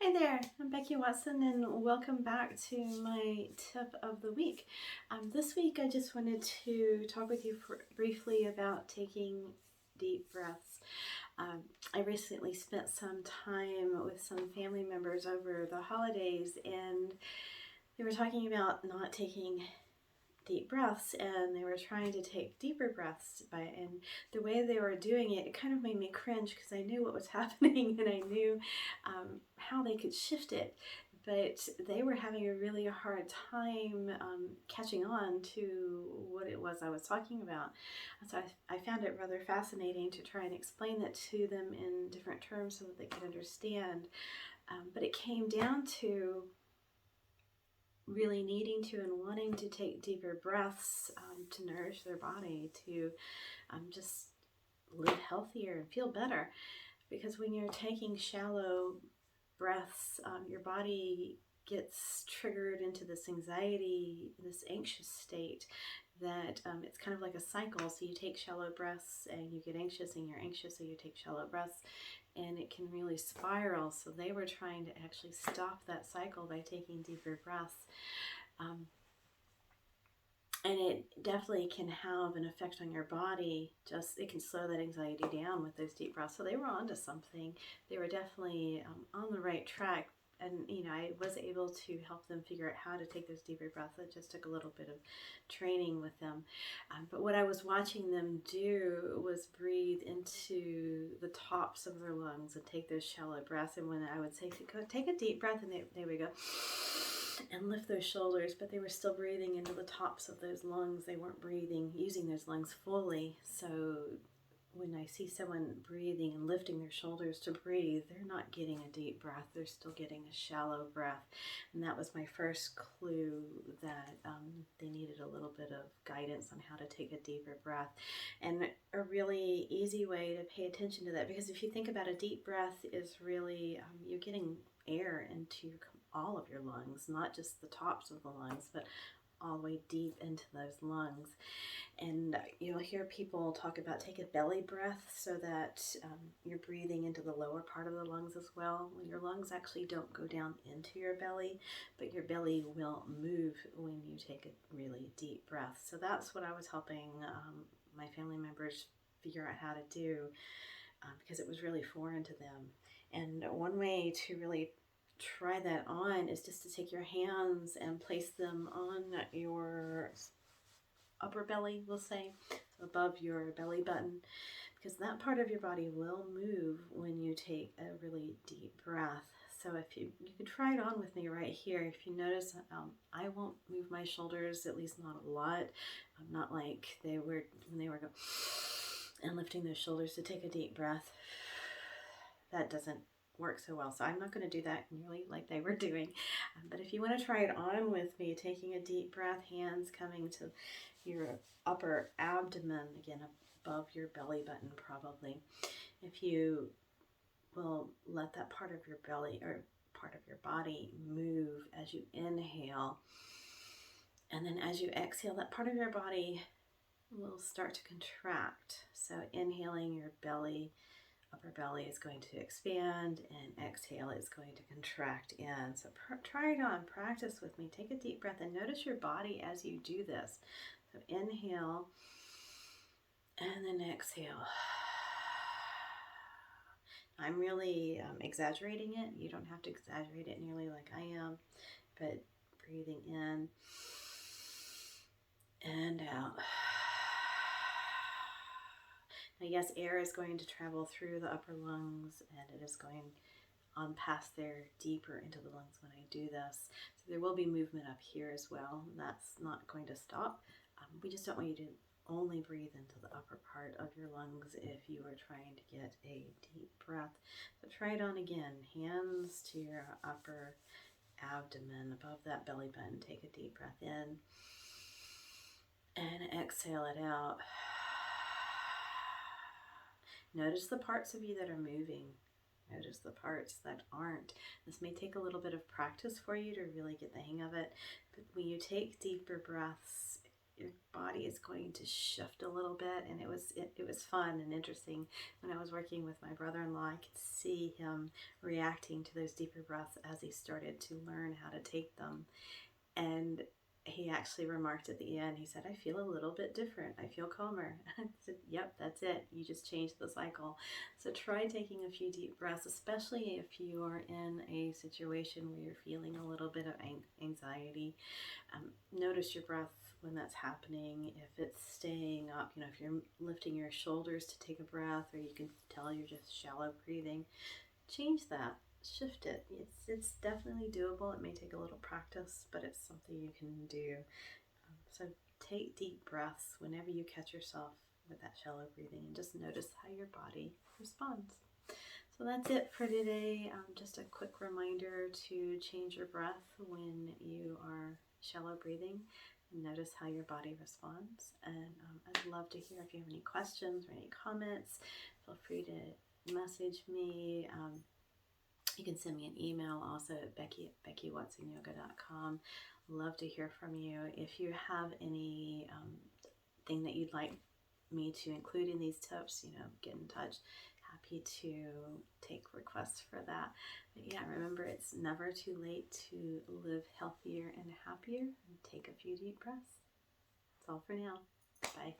Hi there, I'm Becky Watson and welcome back to my tip of the week. This week I just wanted to talk with you briefly about taking deep breaths. I recently spent some time with some family members over the holidays and they were talking about not taking deep breaths, and they were trying to take deeper breaths and the way they were doing it, it kind of made me cringe because I knew what was happening and I knew how they could shift it, but they were having a really hard time catching on to what it was I was talking about. So I found it rather fascinating to try and explain it to them in different terms so that they could understand, but it came down to really needing to and wanting to take deeper breaths to nourish their body, to just live healthier and feel better. Because when you're taking shallow breaths, your body gets triggered into this anxiety, this anxious state that it's kind of like a cycle. So you take shallow breaths and you get anxious, and you're anxious, so you take shallow breaths, and it can really spiral. So they were trying to actually stop that cycle by taking deeper breaths. And it definitely can have an effect on your body. Just it can slow that anxiety down with those deep breaths. So they were onto something. They were definitely on the right track. And I was able to help them figure out how to take those deeper breaths. It just took a little bit of training with them. But what I was watching them do was breathe into the tops of their lungs and take those shallow breaths. And when I would say, go take a deep breath, and they would go and lift those shoulders, but they were still breathing into the tops of those lungs. They weren't using those lungs fully. So when I see someone breathing and lifting their shoulders to breathe, they're not getting a deep breath. They're still getting a shallow breath. And that was my first clue that they needed a little bit of guidance on how to take a deeper breath. And a really easy way to pay attention to that, because if you think about a deep breath is really, you're getting air into all of your lungs, not just the tops of the lungs, but all the way deep into those lungs. And you'll hear people talk about take a belly breath, so that you're breathing into the lower part of the lungs as well. When your lungs actually don't go down into your belly, but your belly will move when you take a really deep breath. So that's what I was helping my family members figure out how to do, because it was really foreign to them. And one way to really try that on is just to take your hands and place them on your upper belly, we'll say, so above your belly button, because that part of your body will move when you take a really deep breath. So if you could try it on with me right here. If you notice, I won't move my shoulders, at least not a lot. I'm not like they were when they were going and lifting those shoulders to take a deep breath. That doesn't work so well, so I'm not going to do that nearly like they were doing. But if you want to try it on with me, taking a deep breath, hands coming to your upper abdomen, again above your belly button probably. If you will let that part of your belly or part of your body move as you inhale, and then as you exhale, that part of your body will start to contract. So inhaling, your upper belly is going to expand, and exhale, it's going to contract in. So try it on, practice with me. Take a deep breath and notice your body as you do this. So inhale and then exhale. I'm really exaggerating it. You don't have to exaggerate it nearly like I am, but breathing in and out. Now, yes, air is going to travel through the upper lungs, and it is going on past there deeper into the lungs when I do this. So there will be movement up here as well. That's not going to stop. We just don't want you to only breathe into the upper part of your lungs if you are trying to get a deep breath. So try it on again. Hands to your upper abdomen, above that belly button. Take a deep breath in and exhale it out. Notice the parts of you that are moving. Notice the parts that aren't. This may take a little bit of practice for you to really get the hang of it, but when you take deeper breaths, your body is going to shift a little bit. And it was fun and interesting. When I was working with my brother-in-law, I could see him reacting to those deeper breaths as he started to learn how to take them. And he actually remarked at the end, he said, I feel a little bit different. I feel calmer. I said, yep, that's it. You just changed the cycle. So try taking a few deep breaths, especially if you are in a situation where you're feeling a little bit of anxiety. Notice your breath when that's happening. If it's staying up, if you're lifting your shoulders to take a breath, or you can tell you're just shallow breathing, change that. Shift it. It's definitely doable. It may take a little practice, but it's something you can do. So take deep breaths whenever you catch yourself with that shallow breathing, and just notice how your body responds. So that's it for today. Just a quick reminder to change your breath when you are shallow breathing, and notice how your body responds. And I'd love to hear if you have any questions or any comments. Feel free to message me. You can send me an email also at becky@beckywatsonyoga.com. Love to hear from you. If you have any thing that you'd like me to include in these tips, get in touch. Happy to take requests for that. But yeah, remember, it's never too late to live healthier and happier. And take a few deep breaths. That's all for now. Bye.